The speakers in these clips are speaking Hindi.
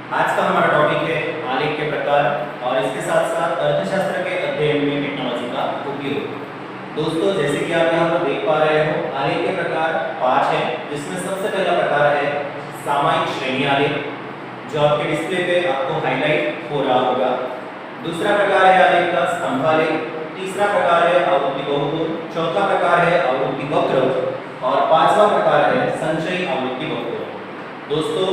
आज का हमारा टॉपिक है आलेख के प्रकार और इसके साथ साथ अर्थशास्त्र के अध्ययन में टेक्नोलॉजी का उपयोग। दोस्तों, जैसे कि आप यहाँ पर देख पा रहे हो, आलेख के प्रकार 5 हैं, जिसमें सबसे पहला प्रकार है सामायिक श्रेणी आलेख, जो आपके डिस्प्ले पे आपको हाईलाइट हो रहा होगा। दूसरा प्रकार है आलेख का स्तंभालेख, तीसरा प्रकार है आवृत्ति बहुकोण, चौथा प्रकार है आवृत्ति वक्र और पांचवा प्रकार है संचयी आवृत्ति बहुकोण। दोस्तों,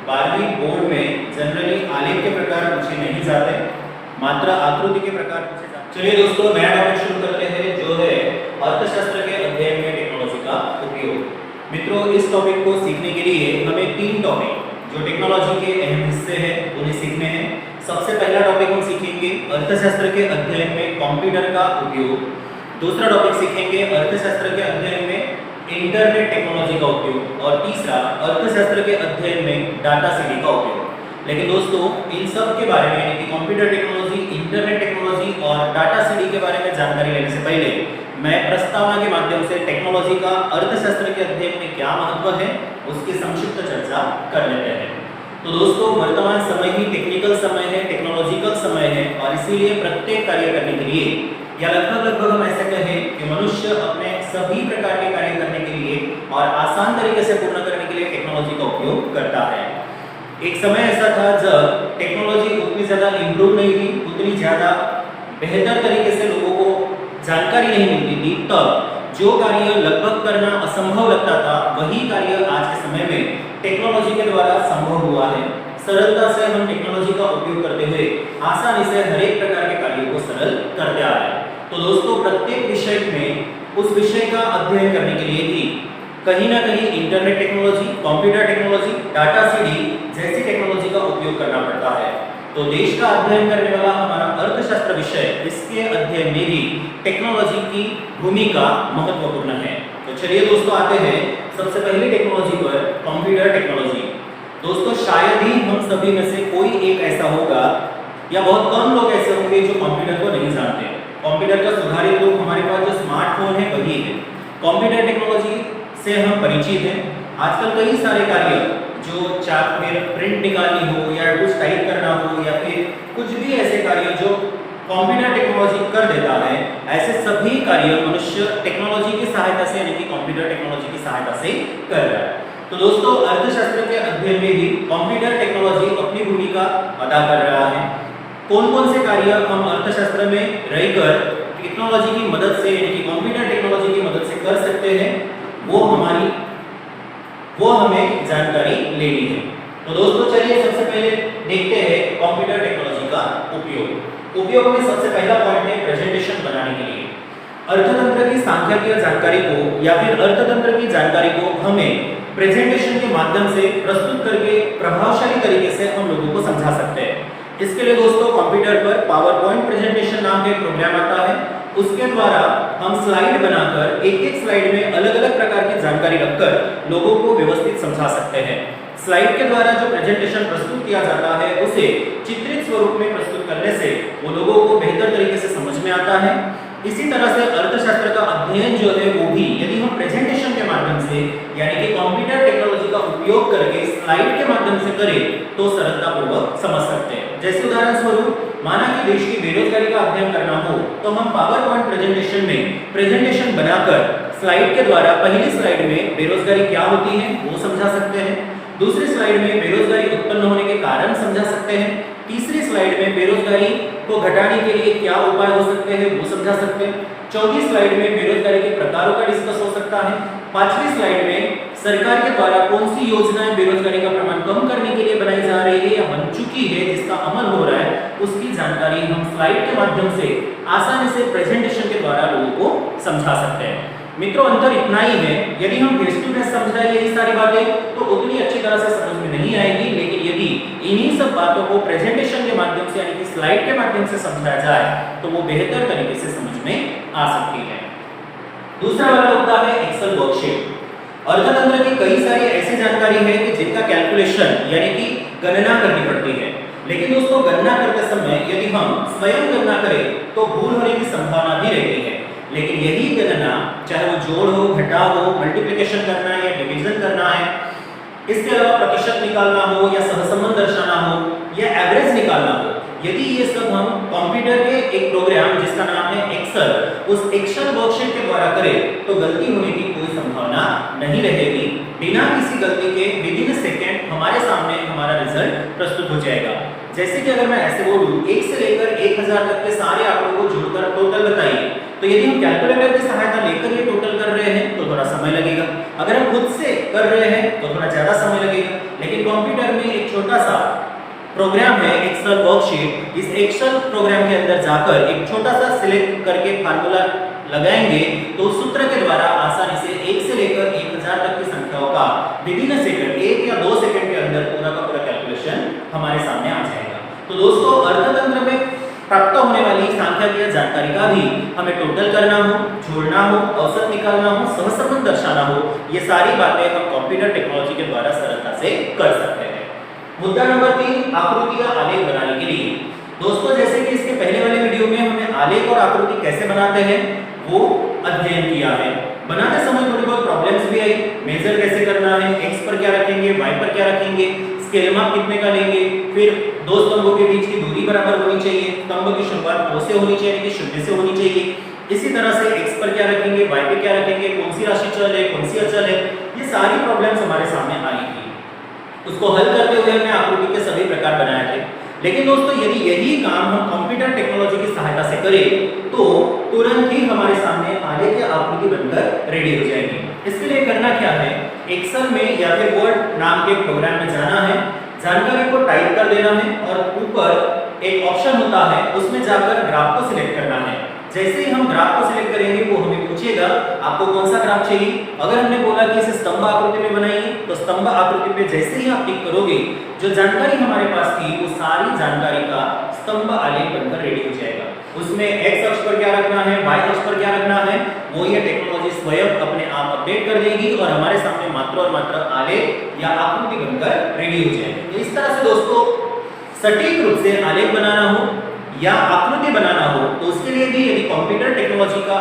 12वीं बोर्ड में जनरली आलेख के प्रकार पूछे नहीं जाते, मात्र आकृति के प्रकार पूछे जाते। चलिए दोस्तों, नया टॉपिक शुरू करते हैं, जो है अर्थशास्त्र के अध्ययन में टेक्नोलॉजी का उपयोग। मित्रों, इस टॉपिक को सीखने के लिए हमें 3 टॉपिक जो टेक्नोलॉजी के अहम हिस्से हैं उन्हें सीखने हैं। सबसे पहला टॉपिक हम सीखेंगे अर्थशास्त्र के अध्ययन में कंप्यूटर का उपयोग। दूसरा टॉपिक सीखेंगे अर्थशास्त्र के अध्ययन में इंटरनेट टेक्नोलॉजी का उपयोग और तीसरा अर्थशास्त्र के अध्ययन में डाटा सीडी का उपयोग। लेकिन दोस्तों, इन सब के बारे में यानी कि कंप्यूटर टेक्नोलॉजी, इंटरनेट टेक्नोलॉजी और डाटा सीडी के बारे में जानकारी लेने से पहले मैं प्रस्तावना के माध्यम से टेक्नोलॉजी का अर्थशास्त्र के अध्ययन में क्या महत्व है उसकी संक्षिप्त चर्चा कर लेते हैं। तो दोस्तों, वर्तमान समय ही टेक्निकल समय है, टेक्नोलॉजिकल समय है और इसीलिए प्रत्येक कार्य करने के लिए या लगभग हम ऐसे कहें कि मनुष्य अपने सभी प्रकार के कार्य करने के लिए और आसान तरीके से पूर्ण करने के लिए टेक्नोलॉजी का उपयोग करता है। एक समय ऐसा था जब टेक्नोलॉजी उतनी ज्यादा इंप्रूव नहीं थी, उतनी ज्यादा बेहतर तरीके से लोगों को जानकारी नहीं मिलती थी। तब जो कार्य लगभग करना असंभव लगता था, वही कार्य आज के समय में टेक्नोलॉजी के द्वारा संभव हुआ है। सरलता से हम टेक्नोलॉजी का उपयोग करते हुए आसानी से हर एक प्रकार के कार्यों को सरल करते आ रहे हैं। तो दोस्तों, प्रत्येक विषय में उस विषय का अध्ययन करने के लिए भी कहीं ना कहीं internet technology, computer technology, data CD जैसी टेक्नोलॉजी का उपयोग करना पड़ता है। तो देश का अध्ययन करने वाला हमारा अर्थशास्त्र विषय, इसके अध्ययन में भी टेक्नोलॉजी की भूमिका महत्वपूर्ण है। तो चलिए दोस्तों, आते हैं सबसे पहली टेक्नोलॉजी पर, कंप्यूटर टेक्नोलॉजी। दोस्तों, शायद ही हम सभी में से कोई एक ऐसा होगा या बहुत कम लोग ऐसे होंगे जो कंप्यूटर को नहीं जानते। कंप्यूटर का सुधारित रूप हमारे पास जो स्मार्टफोन है वही है। कंप्यूटर टेक्नोलॉजी से हम परिचित हैं। आजकल कई सारे कार्य जो चार्ट में प्रिंट निकालनी हो या कुछ टाइप करना हो या फिर कुछ भी ऐसे कार्य जो कंप्यूटर टेक्नोलॉजी कर देता है, ऐसे सभी कार्य मनुष्य टेक्नोलॉजी की सहायता से यानी कि कंप्यूटर टेक्नोलॉजी की सहायता से कर रहा है। तो दोस्तों, अर्थशास्त्र के अध्ययन में भी कंप्यूटर टेक्नोलॉजी अपनी भूमिका अदा कर रहा है। कौन कौन से कार्य हम अर्थशास्त्र में रहकर टेक्नोलॉजी की मदद से यानी कि कंप्यूटर टेक्नोलॉजी की मदद से कर सकते हैं, वो हमें जानकारी लेनी है। तो दोस्तों, चलिए सबसे पहले देखते हैं कंप्यूटर टेक्नोलॉजी का उपयोग में सबसे पहला पॉइंट है प्रेजेंटेशन बनाने के लिए। अर्थतंत्र की सांख्यिकीय जानकारी को या फिर अर्थतंत्र की जानकारी को हमें प्रेजेंटेशन के माध्यम से प्रस्तुत करके प्रभावशाली तरीके से हम लोगों को समझा सकते हैं। इसके लिए दोस्तों, कंप्यूटर पर पावर पॉइंट प्रेजेंटेशन नाम का एक प्रोग्राम आता है। उसके द्वारा हम स्लाइड बनाकर एक स्लाइड में अलग अलग प्रकार की जानकारी रखकर लोगों को व्यवस्थित समझा सकते हैं। स्लाइड के द्वारा जो प्रेजेंटेशन प्रस्तुत किया जाता है, उसे चित्रित स्वरूप में प्रस्तुत करने से वो लोगों को बेहतर तरीके से समझ में आता है। इसी तरह से अर्थशास्त्र का अध्ययन जो है वो भी यदि हम प्रेजेंटेशन के माध्यम से यानी कि कंप्यूटर टेक्नोलॉजी का उपयोग करके स्लाइड के माध्यम से करें तो सरलतापूर्वक समझ सकते हैं। जैसे उदाहरण स्वरूप, माना कि देश की बेरोजगारी का अध्ययन करना हो तो हम पावर पॉइंट प्रेजेंटेशन में प्रेजेंटेशन बनाकर स्लाइड के द्वारा पहली स्लाइड में बेरोजगारी क्या होती है वो समझा सकते हैं, दूसरी स्लाइड में बेरोजगारी उत्पन्न होने के कारण समझा सकते हैं, तीसरी स्लाइड में बेरोजगारी को घटाने के लिए क्या उपाय हो सकते हैं वो समझा सकते हैं, चौथी स्लाइड में बेरोजगारी के प्रकारों का डिस्कस हो सकता है, पांचवी स्लाइड में सरकार के द्वारा कौन सी योजनाएं बेरोजगारी का प्रमाण कम करने के लिए बनाई जा रही है या बन चुकी है, जिसका अमल हो रहा है, उसकी जानकारी हम स्लाइड के माध्यम से आसानी से प्रेजेंटेशन के द्वारा लोगों को समझा सकते हैं। मित्रों, अंतर इतना ही है, यदि हम फेस टू फेस समझाएं ये सारी बातें तो उतनी अच्छी तरह से समझ में नहीं आएगी, लेकिन यदि इन्हीं सब बातों को प्रेजेंटेशन के माध्यम से यानी कि स्लाइड के माध्यम से समझाया जाए तो वो बेहतर तरीके से समझ में आ सकती है। दूसरा वाला होता है एक्सेल वर्कशीट। अर्थतंत्र की कई सारी ऐसी जानकारी है कि जिनका कैलकुलेशन यानी कि गणना करनी पड़ती है, लेकिन दोस्तों गणना करते समय यदि हम स्वयं गणना करें तो भूल होने की संभावना भी रहती है। लेकिन यही गणना चाहे वो जोड़ हो, घटाव हो, मल्टीप्लिकेशन करना है या डिवीजन करना है, इसके अलावा प्रतिशत निकालना हो या सहसंबंध दर्शाना हो, वर्कशीट के द्वारा करें तो गलती होने की कोई संभावना नहीं रहेगी। बिना किसी गलती के विदिन सेकंड हमारे सामने हमारा रिजल्ट प्रस्तुत हो जाएगा। जैसे कि अगर मैं ऐसे बोलूं 1 से लेकर 1000 तक के सारे आंकड़ों को जोड़कर टोटल बताइए, तो यदि हम कैलकुलेटर की सहायता लेकर ये टोटल कर रहे हैं तो थोड़ा समय लगेगा। अगर हम खुद से कर रहे हैं तो थोड़ा ज्यादा समय लगेगा। लेकिन कंप्यूटर में एक छोटा सा प्रोग्राम है एक्सेल वर्कशीट। इस एक्सेल प्रोग्राम के अंदर जाकर एक छोटा सा सिलेक्ट करके फार्मूला लगाएंगे तो सूत्र के द्वारा आसानी से 1 से लेकर 1000 तक की संख्याओं का विदिन सेकंड 1 या 2 सेकंड के अंदर पूरा का पूरा कैलकुलेशन हमारे सामने आ जाएगा। तो दोस्तों अर्थतंत्र में प्राप्त होने वाली सांख्यिकीय जानकारी का भी हमें टोटल करना हो, जोड़ना हो, औसत निकालना हो, सहसंबंध दर्शाना हो, ये सारी बातें हम कंप्यूटर टेक्नोलॉजी के द्वारा सरलता से कर सकते हैं। मुद्दा नंबर 3, आकृति या आलेख बनाने के लिए। दोस्तों जैसे कि इसके पहले वाले वीडियो में हमने आलेख और आकृति कैसे बनाते हैं वो अध्ययन किया है। बनाते समय थोड़ी बहुत प्रॉब्लम्स भी आई। मेजर कैसे करना है, x पर क्या रखेंगे, y पर क्या रखेंगे, स्केल माप कितने का लेंगे, फिर दो स्तंभों के बीच की दूरी बराबर होनी चाहिए, स्तंभ की शुरुआत O से होनी चाहिए कि शून्य से होनी चाहिए। इसी तरह से x पर क्या रखेंगे, y पे क्या रखेंगे, कौन सी राशि चल है, कौन सी अचल है, ये सारी प्रॉब्लम्स हमारे सामने आई थी। उसको हल करते हुए हमने आकृति के सभी प्रकार बनाए थे। लेकिन दोस्तों यदि यही काम हम कंप्यूटर टेक्नोलॉजी की सहायता से करें तो तुरंत ही हमारे सामने आलेख या आकृति बनकर रेडी हो जाएगी। इसके लिए करना क्या है, एक्सेल में या फिर वर्ड नाम के प्रोग्राम में जाना है, जानकारी को टाइप कर देना है और ऊपर एक ऑप्शन होता है उसमें जाकर ग्राफ को सिलेक्ट करना है। जैसे ही हम ग्राफ को सिलेक्ट करेंगे वो हमें पूछेगा आपको कौन सा ग्राफ चाहिए। अगर हमने बोला कि इसे स्तंभ आकृति में बनाइए तो स्तंभ आकृति पे जैसे ही आप टिक करोगे जो जानकारी हमारे पास थी वो सारी जानकारी का स्तंभ आलेख बनकर रेडी हो जाएगा। उसमें x अक्ष पर क्या रखना है, y अक्ष पर क्या रखना है, वो ये टेक्नोलॉजी स्वयं अपने आप अपडेट कर देगी और हमारे सामने मात्र और मात्र आलेख या आकृति बनकर रेडी हो जाएगी। तो इस तरह से दोस्तों सटीक रूप से आलेख बनाना हो या आकृति बनाना हो तो उसके लिए भी यदि कंप्यूटर टेक्नोलॉजी का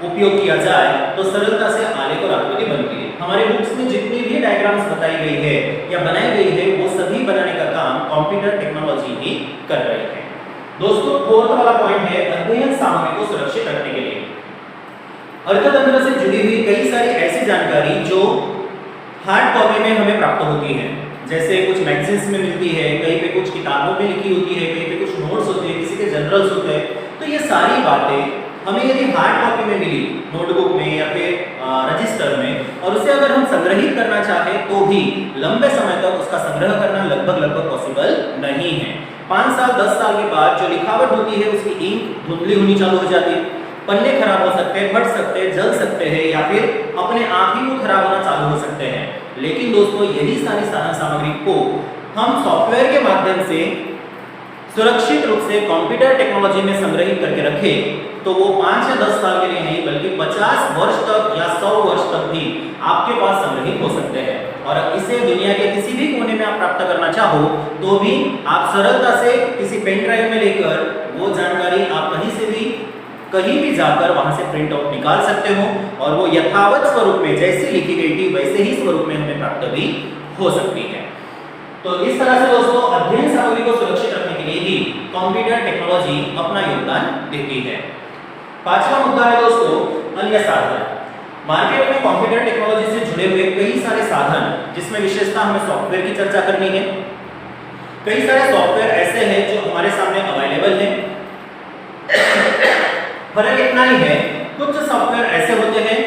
उपयोग किया जाए तो सरलता से आलेख और आकृति बनती है। हमारे बुक्स में जितनी भी डायग्राम्स बताई गई है या बनाई गई है वो सभी बनाने का काम कंप्यूटर टेक्नोलॉजी ही कर रही है। दोस्तों फोर्थ वाला पॉइंट है अध्ययन सामग्री को सुरक्षित रखने के लिए। अर्थतंत्र से जुड़ी हुई कई सारी ऐसी जानकारी जो हार्ड कॉपी में हमें प्राप्त होती है, जैसे कुछ मैगजीन्स में मिलती है, कहीं पे कुछ किताबों में लिखी होती है, कहीं पे कुछ नोट्स होते हैं, किसी के जनरल्स होते हैं। तो ये सारी बातें हमें यदि हार्ड कॉपी में मिली नोटबुक में या फिर रजिस्टर में और उसे अगर हम संग्रहित करना चाहें तो भी लंबे समय तक उसका संग्रह करना लगभग पॉसिबल नहीं है। 5 साल 10 साल के बाद जो लिखावट होती है उसकी इंक धुंधली होनी चालू हो जाती है, पन्ने खराब हो सकते हैं, फट सकते हैं, जल सकते हैं या फिर अपने आप ही वो खराब होना चालू हो सकते हैं। लेकिन दोस्तों यही सारी साधन सामग्री को हम सॉफ्टवेयर के माध्यम से सुरक्षित रूप से कंप्यूटर टेक्नोलॉजी में संग्रहित करके रखें तो वो 5 या 10 साल के लिए नहीं बल्कि 50 वर्ष तक या 100 वर्ष तक भी आपके पास संग्रहित हो सकते हैं। और इसे दुनिया के किसी भी कोने में आप प्राप्त करना चाहो तो भी आप सरलता से किसी पेन ड्राइव में लेकर वो जानकारी आप कहीं भी जाकर वहां से प्रिंट आउट निकाल सकते हो और वो यथावत स्वरूप में जैसे लिखी गई थी वैसे ही स्वरूप में हमें प्राप्त भी हो सकती है। तो इस तरह से दोस्तों अध्ययन सामग्री को सुरक्षित रखने के लिए भी कंप्यूटर टेक्नोलॉजी अपना योगदान देती है। 5वां मुद्दा है दोस्तों अन्य साधन। मार्केट में कंप्यूटर टेक्नोलॉजी से जुड़े हुए कई सारे साधन जिसमें विशेषता हमें सॉफ्टवेयर की चर्चा करनी है। कई सारे सॉफ्टवेयर ऐसे हैं जो हमारे सामने अवेलेबल हैं। फर्क इतना ही है कुछ सॉफ्टवेयर ऐसे होते हैं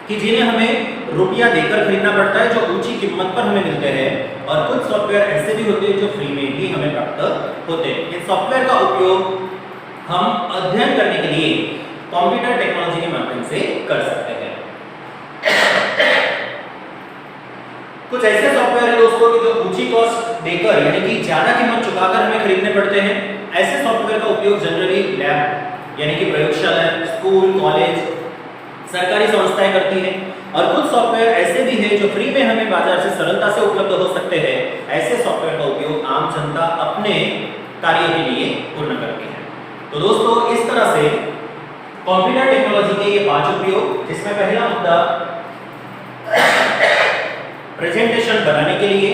कि जिन्हें हमें रुपया देकर खरीदना पड़ता है जो ऊंची कीमत पर हमें मिलते हैं और कुछ सॉफ्टवेयर ऐसे भी होते हैं जो फ्री में भी हमें प्राप्त होते हैं। इन सॉफ्टवेयर का उपयोग हम अध्ययन करने के लिए कंप्यूटर टेक्नोलॉजी के माध्यम से कर सकते हैं। कुछ ऐसे सॉफ्टवेयर हैं दोस्तों कि जो ऊंची कॉस्ट देकर यानी कि ज्यादा कीमत चुकाकर हमें खरीदने पड़ते हैं। ऐसे सॉफ्टवेयर का उपयोग जनरली लैब यानी कि प्रयोगशाला, स्कूल, कॉलेज, सरकारी संस्थाएं करती हैं और कुछ सॉफ्टवेयर ऐसे भी हैं जो फ्री में हमें बाजार से सरलता से उपलब्ध हो सकते हैं। ऐसे सॉफ्टवेयर का उपयोग आम जनता अपने कार्य के लिए पूर्ण करती है। तो दोस्तों इस तरह से कंप्यूटर टेक्नोलॉजी के ये 5 उपयोग, जिसमें पहला मुद्दा प्रेजेंटेशन बनाने के लिए,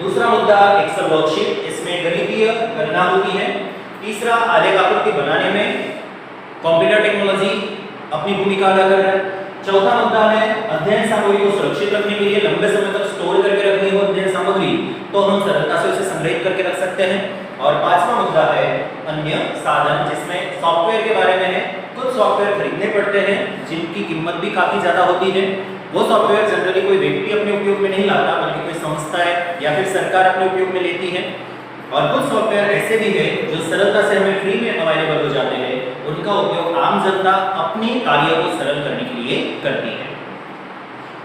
दूसरा मुद्दा एक्सेल वर्कशीट, इसमें गणितीय गणना होती है, तीसरा आलेख आकृति बनाने में, कंप्यूटर टेक्नोलॉजी अपनी भूमिका अदा कर रहा है। चौथा मुद्दा है अध्ययन सामग्री को सुरक्षित रखने के लिए लंबे समय तक स्टोर करके रखनी हो अध्ययन सामग्री तो हम सरलता से उसे संग्रहित करके रख सकते हैं। और पांचवा मुद्दा है अन्य साधन, जिसमें सॉफ्टवेयर के बारे में है। कुछ सॉफ्टवेयर खरीदने पड़ते हैं जिनकी कीमत भी काफी ज्यादा होती है। वो सॉफ्टवेयर जनरली कोई व्यक्ति अपने उपयोग में नहीं लाता, बल्कि कोई संस्था है या फिर सरकार अपने उपयोग में लेती है। और कुछ सॉफ्टवेयर ऐसे भी है जो सरलता से हमें फ्री में अवेलेबल हो जाते हैं, उनका उपयोग आम जनता अपने कार्य को सरल करने के लिए करती है।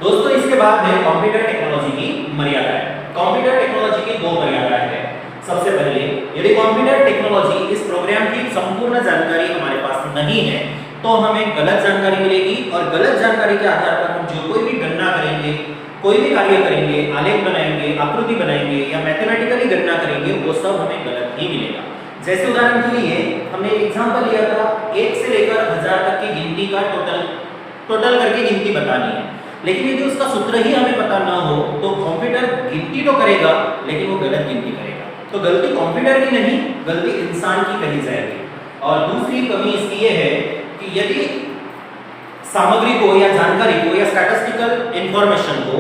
दोस्तों इसके बाद है कंप्यूटर टेक्नोलॉजी की मर्यादाएं। कंप्यूटर टेक्नोलॉजी की दो मर्यादाएं हैं। सबसे पहले, यदि कंप्यूटर टेक्नोलॉजी इस प्रोग्राम की संपूर्ण जानकारी हमारे पास नहीं है तो हमें गलत जानकारी मिलेगी, और गलत जानकारी के आधार पर हम जो कोई भी गणना करेंगे, कोई भी कार्य करेंगे, आलेख बनाएंगे, आकृति बनाएंगे या मैथमेटिकली गणना करेंगे, वो सब हमें गलत ही मिलेगा। जैसे उदाहरण के लिए हमने एक एग्जांपल लिया था, 1 से लेकर 1000 तक की गिनती का टोटल करके गिनती बतानी है, लेकिन यदि उसका सूत्र ही हमें पता ना हो तो कंप्यूटर गिनती तो करेगा लेकिन वो गलत गिनती करेगा। तो गलती कंप्यूटर की नहीं, गलती इंसान की कही जाएगी। और दूसरी कमी इसकी ये है कि यदि सामग्री को या जानकारी को या स्टैटिस्टिकल इंफॉर्मेशन को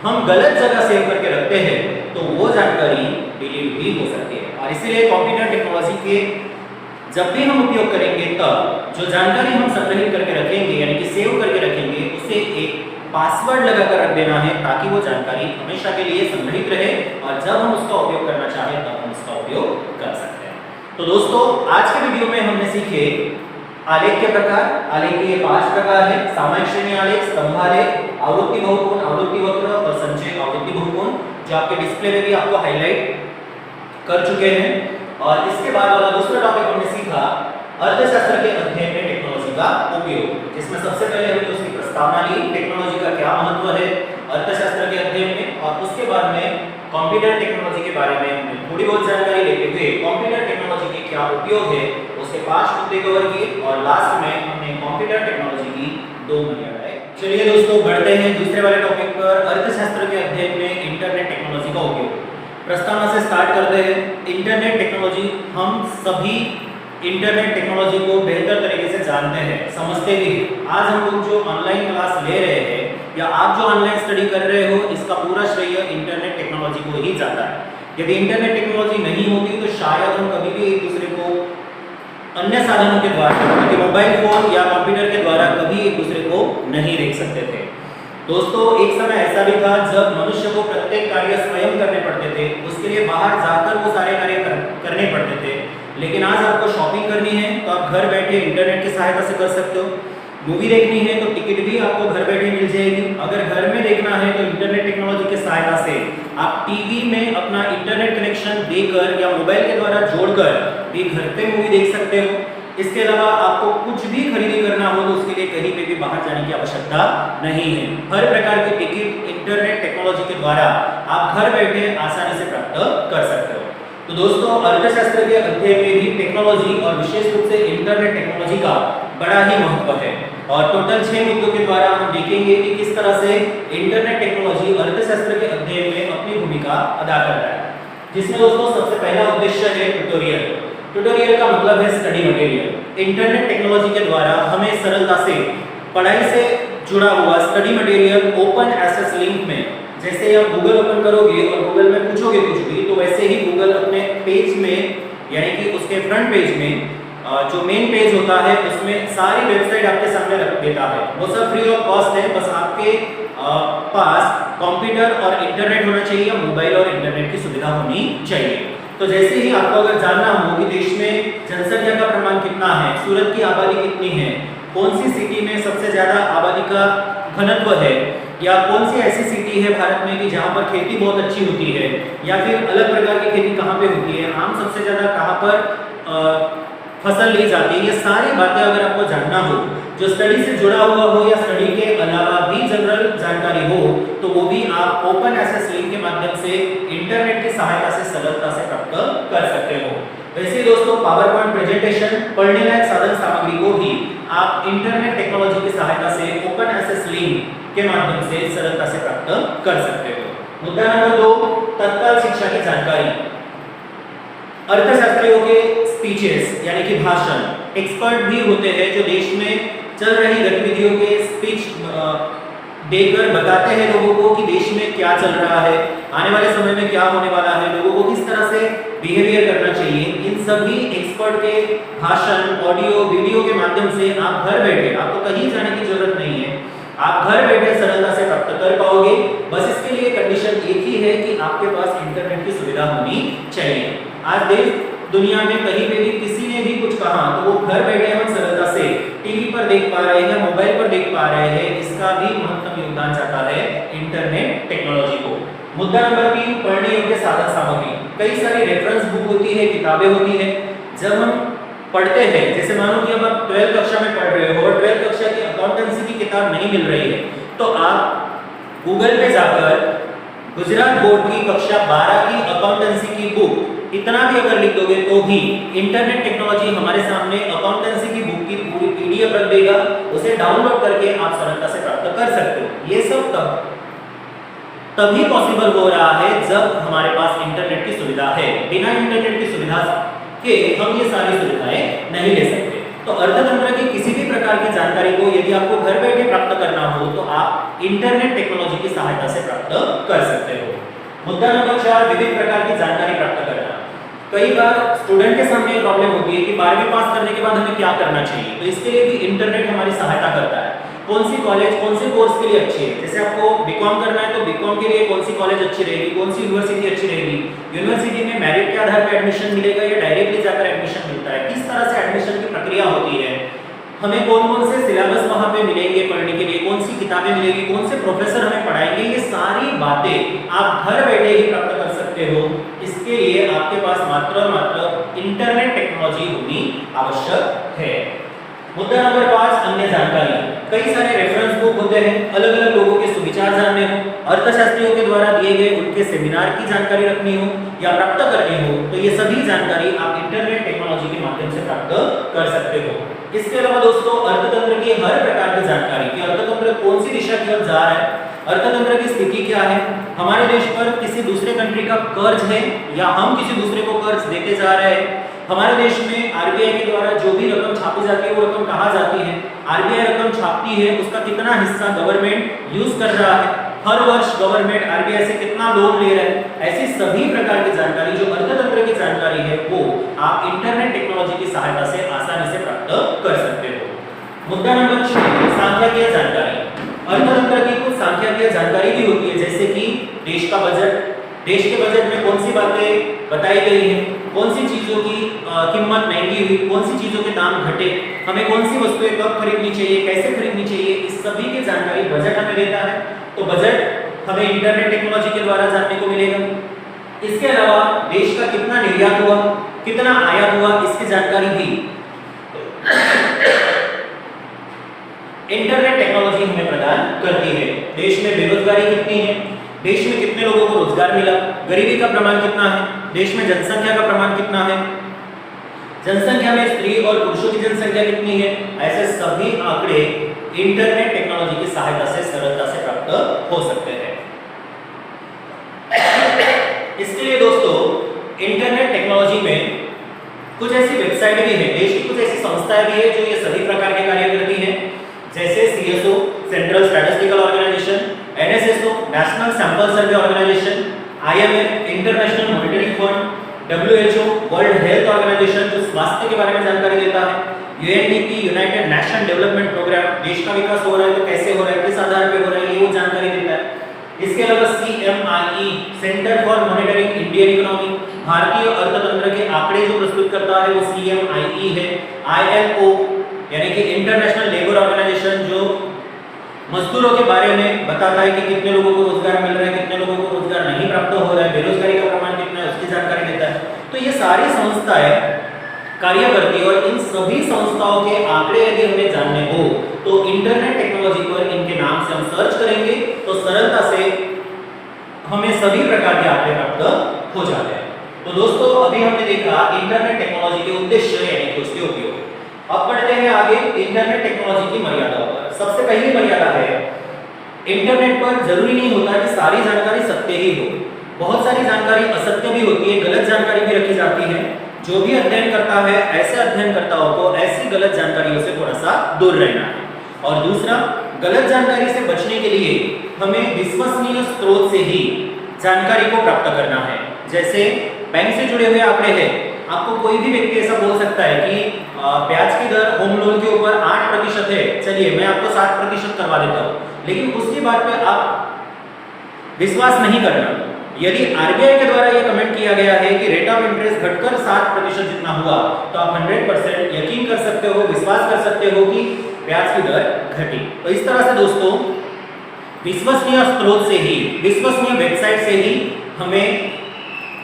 हम गलत जगह सेव करके रखते हैं तो वो जानकारी डिलीट भी हो सकती है। और इसीलिए कंप्यूटर टेक्नोलॉजी के जब भी हम उपयोग करेंगे तब जो जानकारी हम संग्रहित करके रखेंगे यानी कि सेव करके रखेंगे, उसे एक पासवर्ड लगाकर रख देना है ताकि वो जानकारी हमेशा के लिए संग्रहित रहे और जब हम उसका उपयोग करना चाहें तब हम उसका उपयोग कर सकते हैं। तो दोस्तों आज के वीडियो में हमने सीखे आलेख के प्रकार। आलेख के 5 प्रकार हैं: सामायिक श्रेणी आलेख, स्तंभालेख, आवृत्ति बहुकोण, आवृत्ति वक्र और संचय आवृत्ति बहुकोण, जो आपके डिस्प्ले में भी आपको हाईलाइट कर चुके हैं। और इसके बाद वाला दूसरा टॉपिक हमने सीखा अर्थशास्त्र के अध्ययन में टेक्नोलॉजी का उपयोग, जिसमें सबसे पहले हमने उसकी प्रस्तावना ली, टेक्नोलॉजी का क्या महत्व है अर्थशास्त्र के अध्ययन में, और उसके बाद में कंप्यूटर टेक्नोलॉजी के बारे में हमने थोड़ी बहुत जानकारी लेते हुए कंप्यूटर टेक्नोलॉजी के क्या उपयोग है उसके 5 मुद्दे कवर किए, और लास्ट में हमने कंप्यूटर टेक्नोलॉजी की 2 मर्यादाएं। चलिए दोस्तों बढ़ते हैं दूसरे वाले टॉपिक पर, अर्थशास्त्र के अध्ययन में इंटरनेट टेक्नोलॉजी का उपयोग। प्रस्तावना से स्टार्ट करते हैं। इंटरनेट टेक्नोलॉजी, हम सभी इंटरनेट टेक्नोलॉजी को बेहतर तरीके से जानते हैं, समझते भी। आज हम लोग जो ऑनलाइन क्लास ले रहे हैं या आप जो ऑनलाइन स्टडी कर रहे हो, इसका पूरा श्रेय इंटरनेट टेक्नोलॉजी को ही जाता है। यदि इंटरनेट टेक्नोलॉजी नहीं होती तो शायद हम कभी भी एक दूसरे को अन्य साधनों के द्वारा, जैसे मोबाइल फोन या कंप्यूटर के द्वारा, कभी एक दूसरे को नहीं देख सकते थे। दोस्तों एक समय ऐसा भी था जब मनुष्य को प्रत्येक कार्य स्वयं करने पड़ते थे, उसके लिए बाहर जाकर वो सारे कार्य करने पड़ते थे। लेकिन आज आपको शॉपिंग करनी है तो आप घर बैठे इंटरनेट की सहायता से कर सकते हो। मूवी देखनी है तो टिकट भी आपको घर बैठे मिल जाएगी। अगर घर में देखना है तो इंटरनेट टेक्नोलॉजी की सहायता से आप टीवी में अपना इंटरनेट कनेक्शन देकर या मोबाइल के द्वारा जोड़कर भी घर पे मूवी देख सकते हो। इसके अलावा आपको कुछ भी खरीदी करना हो तो उसके लिए कहीं पे भी बाहर जाने की आवश्यकता नहीं है। हर प्रकार की टिकट इंटरनेट टेक्नोलॉजी के द्वारा आप घर बैठे आसानी से प्राप्त कर सकते हो। तो दोस्तों अर्थशास्त्र के अध्ययन में भी टेक्नोलॉजी और विशेष रूप से इंटरनेट टेक्नोलॉजी का बड़ा ही महत्व है, और टोटल 6 मुद्दों के द्वारा हम देखेंगे कि किस तरह से इंटरनेट टेक्नोलॉजी अर्थशास्त्र के अध्ययन में अपनी भूमिका अदा कर रहा है। जिसमें दोस्तों सबसे पहला उद्देश्य है ट्यूटोरियल। ट्यूटोरियल का मतलब है स्टडी मटेरियल। इंटरनेट टेक्नोलॉजी के द्वारा हमें सरलता से पढ़ाई से जुड़ा हुआ study material open access link में, जैसे आप गूगल ओपन करोगे और गूगल में पूछोगे कुछ भी तो वैसे ही गूगल अपने पेज में यानी कि उसके फ्रंट पेज में जो मेन पेज होता है उसमें सारी वेबसाइट आपके सामने रख देता है। वो सब फ्री ऑफ कॉस्ट है, बस आपके पास कंप्यूटर और इंटरनेट होना चाहिए, मोबाइल और इंटरनेट की सुविधा होनी चाहिए। तो जैसे ही आपको अगर जानना हो कि देश में जनसंख्या का प्रमाण कितना है, सूरत की आबादी कितनी है, कौन सी सिटी में सबसे ज्यादा आबादी का घनत्व है, या कौन सी ऐसी सिटी है भारत में कि जहां पर खेती बहुत अच्छी होती है, या फिर अलग प्रकार की खेती कहां पे होती है, आम सबसे ज्यादा कहां पर फसल ली जाती है, ये सारी बातें अगर आपको जानना हो, जो स्टडी से जुड़ा हुआ हो या स्टडी के अलावा भी जनरल जानकारी हो, तो वो भी आप ओपन एक्सेस लिंक के माध्यम से इंटरनेट की सहायता से सरलता से प्राप्त कर सकते हो। वैसे दोस्तों पावर पॉइंट प्रेजेंटेशन, पढ़ने लायक साधन सामग्री को भी आप इंटरनेट टेक्नोलॉजी की सहायता से ओपन एक्सेस लिंक के माध्यम से सरलता से प्राप्त कर सकते हो। मुद्दा नंबर 2, तत्काल शिक्षा की जानकारी। अर्थशास्त्रियों के स्पीचेस यानी कि भाषण एक्सपर्ट भी होते हैं जो देश में चल रही गतिविधियों के स्पीच देकर बताते हैं लोगों को कि देश में क्या चल रहा है, आने वाले समय में क्या होने वाला है, लोगों को किस तरह से बिहेवियर करना चाहिए। इन सभी एक्सपर्ट के भाषण, ऑडियो, वीडियो के माध्यम से आप घर बैठे, आपको कहीं जाने की जरूरत नहीं है, आप घर बैठे सरलता से प्राप्त कर पाओगे। बस इसके लिए कंडीशन एक ही है कि आपके पास इंटरनेट की सुविधा होनी चाहिए। आज देश दुनिया में कहीं पे भी किसी ने भी कुछ कहा तो वो घर बैठे हम सरलता से टीवी पर देख पा रहे हैं, मोबाइल पर देख पा रहे हैं। इसका भी महत्वपूर्ण योगदान जाता है इंटरनेट टेक्नोलॉजी को। मुद्दा नंबर 3, पढ़ने योग्य साधन सामग्री। कई सारी रेफरेंस बुक होती है, किताबें होती है। जब हम पढ़ते हैं, जैसे मानो कि अब आप 12वीं कक्षा में पढ़ रहे हो और 12वीं कक्षा की अकाउंटेंसी की किताब नहीं मिल रही है, तो आप गूगल पे जाकर गुजरात बोर्ड की कक्षा 12 की अकाउंटेंसी की बुक इतना भी अगर लिख दोगे तो भी इंटरनेट टेक्नोलॉजी हमारे सामने अकाउंटेंसी की बुक की पूरी पीडीएफ रख देगा। उसे डाउनलोड करके आप सरलता से प्राप्त कर सकते हो। ये सब तभी पॉसिबल हो रहा है जब हमारे पास इंटरनेट की सुविधा है। बिना इंटरनेट की सुविधा के हम ये सारी सुविधाएं नहीं ले सकते। तो अर्थतंत्र की किसी भी प्रकार की जानकारी को यदि आपको घर बैठे प्राप्त करना हो तो आप इंटरनेट टेक्नोलॉजी की सहायता से प्राप्त कर सकते हो। मुद्दा नंबर 4, विभिन्न प्रकार की जानकारी प्राप्त करना। कई बार स्टूडेंट के सामने प्रॉब्लम होती है कि 12वीं पास करने के बाद हमें क्या करना चाहिए, तो इसके लिए भी इंटरनेट हमारी सहायता करता है। कौन सी कॉलेज कौन से कोर्स के लिए अच्छी है, जैसे आपको बीकॉम करना है तो बीकॉम के लिए कौन सी कॉलेज अच्छी रहेगी, कौन सी यूनिवर्सिटी अच्छी रहेगी, यूनिवर्सिटी में मेरिट के आधार पर एडमिशन मिलेगा या डायरेक्टली जाकर एडमिशन मिलता है, किस तरह से एडमिशन की प्रक्रिया होती है, हमें कौन कौन से सिलेबस वहां पे मिलेंगे पढ़ने के लिए, कौन सी किताबें मिलेगी, कौन से प्रोफेसर हमें पढ़ाएंगे, ये सारी बातें आप घर बैठे ही प्राप्त कर सकते हो। इसके लिए आपके पास मात्र और मात्र इंटरनेट टेक्नोलॉजी होनी आवश्यक है। मुद्दा नंबर 5, अन्य जानकारी। कई सारे रेफरेंस बुक होते हैं, अलग अलग लोगों के सुविचार जानने हो, अर्थशास्त्रियों के द्वारा दिए गए उनके सेमिनार की जानकारी रखनी हो या प्राप्त करनी हो, तो ये सभी जानकारी आप इंटरनेट टेक्नोलॉजी के माध्यम से प्राप्त कर सकते हो। इसके अलावा दोस्तों, अर्थतंत्र की हर प्रकार की जानकारी कि अर्थतंत्र कौन सी दिशा की ओर जा रहा है, अर्थतंत्र की स्थिति क्या है, हमारे देश पर किसी दूसरे कंट्री का कर्ज है या हम किसी दूसरे को कर्ज देते जा रहे हैं, हमारे देश में आरबीआई के द्वारा जो भी रकम छापी जाती है वो रकम कहाँ जाती है, आरबीआई रकम छापती है उसका कितना हिस्सा गवर्नमेंट यूज कर रहा है, हर वर्ष गवर्नमेंट आरबीआई से कितना लोन ले रहा है, ऐसी सभी प्रकार की जानकारी जो अर्थतंत्र की जानकारी है वो आप इंटरनेट टेक्नोलॉजी की सहायता से आसानी से प्राप्त कर सकते हो। मुद्दा नंबर 6, सांख्यिकीय जानकारी। अर्थतंत्र की कुछ सांख्यिकीय जानकारी भी होती है, जैसे कि देश का बजट, देश के बजट में कौन सी बातें बताई गई हैं, कौन सी चीजों की कीमत महंगी हुई, कौन सी चीजों के दाम घटे, हमें कौन सी वस्तुएं कब खरीदनी चाहिए, कैसे खरीदनी चाहिए, इस सभी की जानकारी बजट हमें देता है। तो बजट हमें इंटरनेट टेक्नोलॉजी के द्वारा जानने को मिलेगा। इसके अलावा देश का कितना निर्यात हुआ, कितना आयात हुआ, इसकी जानकारी भी इंटरनेट टेक्नोलॉजी हमें प्रदान करती है। देश में बेरोजगारी कितनी है, देश में कितने लोगों को रोजगार मिला, गरीबी का प्रमाण कितना है, देश में जनसंख्या का प्रमाण कितना है, जनसंख्या में स्त्री और पुरुषों की जनसंख्या कितनी है, ऐसे सभी आंकड़े इंटरनेट टेक्नोलॉजी की सहायता से सरलता से प्राप्त हो सकते हैं। इसके लिए दोस्तों इंटरनेट टेक्नोलॉजी में कुछ ऐसी वेबसाइट भी है, देश की कुछ ऐसी संस्थाएं भी है जो ये सभी प्रकार के कार्य करती हैं, जैसे CSO central statistical organisation, NSSO national sample survey organisation, IMF international monetary fund, WHO world health organisation जो स्वास्थ्य के बारे में जानकारी देता है, UNDP united nation development programme, देश का विकास हो रहा है तो कैसे हो रहा है, किस आधार पे हो रहा है, ये वो जानकारी देता है। इसके अलावा CMI centre for monitoring Indian economy, भारतीय अर्थतंत्र के आंकड़े जो प्रस्तुत करता है वो सीएमआई है। आईएलओ यानी कि इंटरनेशनल लेबर ऑर्गेनाइजेशन जो मजदूरों के बारे में बताता है कि कितने लोगों को रोजगार मिल रहा है, कितने लोगों को रोजगार नहीं प्राप्त हो रहा है, बेरोजगारी का प्रमाण कितना है उसकी जानकारी देता है। तो ये सारी संस्थाएं कार्य करती है और इन सभी संस्थाओं के आंकड़े यदि हमें जानने हो तो इंटरनेट टेक्नोलॉजी पर इनके नाम से हम सर्च करेंगे तो सरलता से हमें सभी प्रकार के आंकड़े प्राप्त हो जाते हैं। तो दोस्तों अभी हमने देखा इंटरनेट टेक्नोलॉजी के उद्देश्य यानी कि उसके उपयोग। अब बढ़ते हैं आगे इंटरनेट टेक्नोलॉजी की मर्यादाओं पर। सबसे पहली मर्यादा है इंटरनेट पर जरूरी नहीं होता कि सारी जानकारी सत्य ही हो, बहुत सारी जानकारी असत्य भी होती है, गलत जानकारी भी रखी जाती है। जो भी अध्ययन करता है ऐसे अध्ययनकर्ताओं को ऐसी सी गलत जानकारियों से थोड़ा सा दूर रहना है। और दूसरा, गलत जानकारी से बचने के लिए हमें विश्वसनीय स्रोत से ही जानकारी को प्राप्त करना है। जैसे बैंक से जुड़े हुए आंकड़े हैं, आपको कोई भी व्यक्ति ऐसा बोल सकता है कि ब्याज की दर होम लोन के ऊपर 8% है, चलिए मैं आपको 7% करवा देता हूँ, लेकिन उसकी बात पे आप विश्वास नहीं करना। यदि आरबीआई के द्वारा यह कमेंट किया गया है कि रेट ऑफ इंटरेस्ट घटकर 7% जितना हुआ, तो आप 100% यकीन कर सकते हो, विश्वास कर सकते हो कि ब्याज की दर घटी। तो इस तरह से दोस्तों विश्वसनीय स्रोत से ही, विश्वसनीय वेबसाइट से ही हमें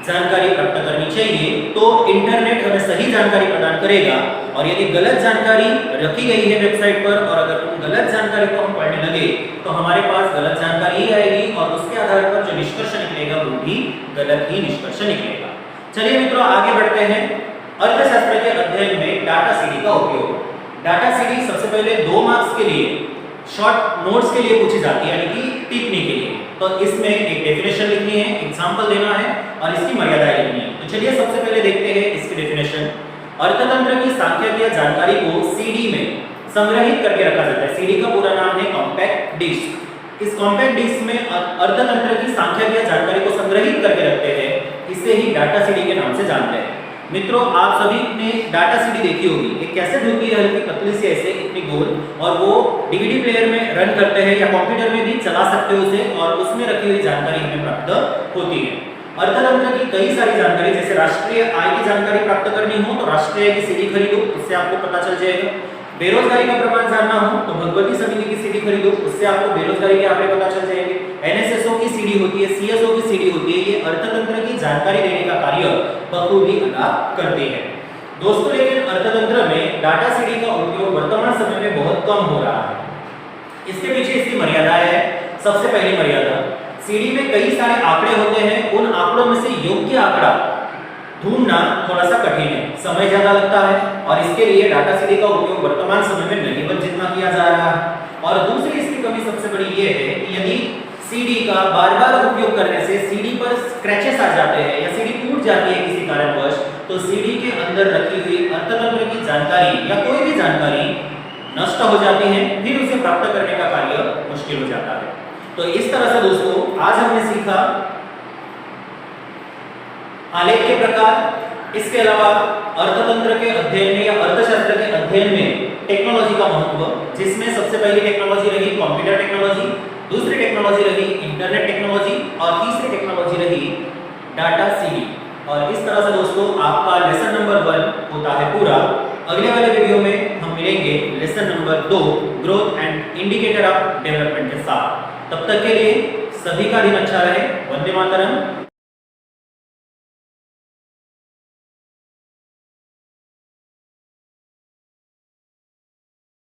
जानकारी प्राप्त करनी चाहिए, तो इंटरनेट हमें सही जानकारी प्रदान करेगा। और यदि गलत जानकारी रखी गई है वेबसाइट पर और अगर उन गलत जानकारी को हम पढ़ने लगे तो हमारे पास गलत जानकारी ही आएगी और उसके आधार पर जो निष्कर्ष निकलेगा वो भी गलत ही निष्कर्ष निकलेगा। चलिए मित्रों, आगे बढ़ते हैं। अर्थशास्त्र के अध्ययन में डाटा सीडी का उपयोग। डाटा सीडी सबसे पहले 2 मार्क्स के लिए शॉर्ट नोट्स के लिए पूछी जाती है, यानी कि टिप्पणी के लिए। तो इसमें एक डेफिनेशन लिखनी है, एग्जांपल देना है और इसकी मर्यादाएं लिखनी है। तो चलिए सबसे पहले देखते हैं इसकी डेफिनेशन। अर्थतंत्र की सांख्यिकीय जानकारी को सीडी में संग्रहित करके रखा जाता है। सीडी का पूरा नाम है कॉम्पैक्ट डिस्क। इस कॉम्पैक्ट डिस्क में अर्थतंत्र की सांख्यिकीय जानकारी को संग्रहित करके रखते हैं, इसे ही डाटा सीडी के नाम से जानते हैं। मित्रों, आप सभी ने डाटा सीडी देखी होगी, एक कैसेट होती है हल्की पतली सी ऐसे इतनी गोल, और वो डीवीडी प्लेयर में रन करते हैं या कंप्यूटर में भी चला सकते हो उसे, और उसमें रखी हुई जानकारी हमें प्राप्त होती है। अर्थतंत्र की कई सारी जानकारी, जैसे राष्ट्रीय आय की जानकारी प्राप्त करनी हो तो राष्ट्रीय आय की सीडी खरीदो, उससे आपको पता चल जाएगा। बेरोजगारी का प्रमाण जानना हो तो भगवती समिति की सीडी खरीदो, उससे आपको बेरोजगारी के आंकड़े पता चल जाएंगे। एनएसएसओ की सीडी होती है, सीएसओ की सीडी होती है, ये अर्थतंत्र की जानकारी देने का कार्य बखूबी अदा करती है। दोस्तों, लेकिन अर्थतंत्र में डाटा सीडी का उपयोग वर्तमान समय में बहुत कम हो रहा है। इसके पीछे इसकी मर्यादाएं है। सबसे पहली मर्यादा, सीडी में कई सारे आंकड़े होते हैं, उन आंकड़ों में से योग्य आंकड़ा ढूंढना थोड़ा सा कठिन है, समय ज्यादा लगता है, और इसके लिए डाटा सीडी का उपयोग वर्तमान समय में नहीं जितना किया जा रहा है। और दूसरी इसकी कमी सबसे बड़ी ये है कि यदि सीडी का बार-बार उपयोग करने से सीडी पर स्क्रैचेस आ जाते हैं या सीडी टूट जाती है किसी कारणवश, तो सीडी के अंदर रखी हुई अर्थतंत्र की जानकारी या कोई भी जानकारी नष्ट हो जाती है, फिर उसे प्राप्त करने का कार्य मुश्किल हो जाता है। तो इस तरह से दोस्तों आज हमने सीखा आलेख के प्रकार, इसके अलावा अर्थतंत्र के अध्ययन में या अर्थशास्त्र के अध्ययन में टेक्नोलॉजी का महत्व, जिसमें सबसे पहली टेक्नोलॉजी रही कंप्यूटर टेक्नोलॉजी, दूसरी टेक्नोलॉजी रही इंटरनेट टेक्नोलॉजी और तीसरी टेक्नोलॉजी रही डाटा सीडी। और इस तरह से दोस्तों आपका लेसन नंबर 1 होता है पूरा। अगले वाले वीडियो में हम मिलेंगे lesson number 2 growth and indicator of development के साथ। तब तक के लिए सभी का दिन अच्छा रहे। वंदे मातरम।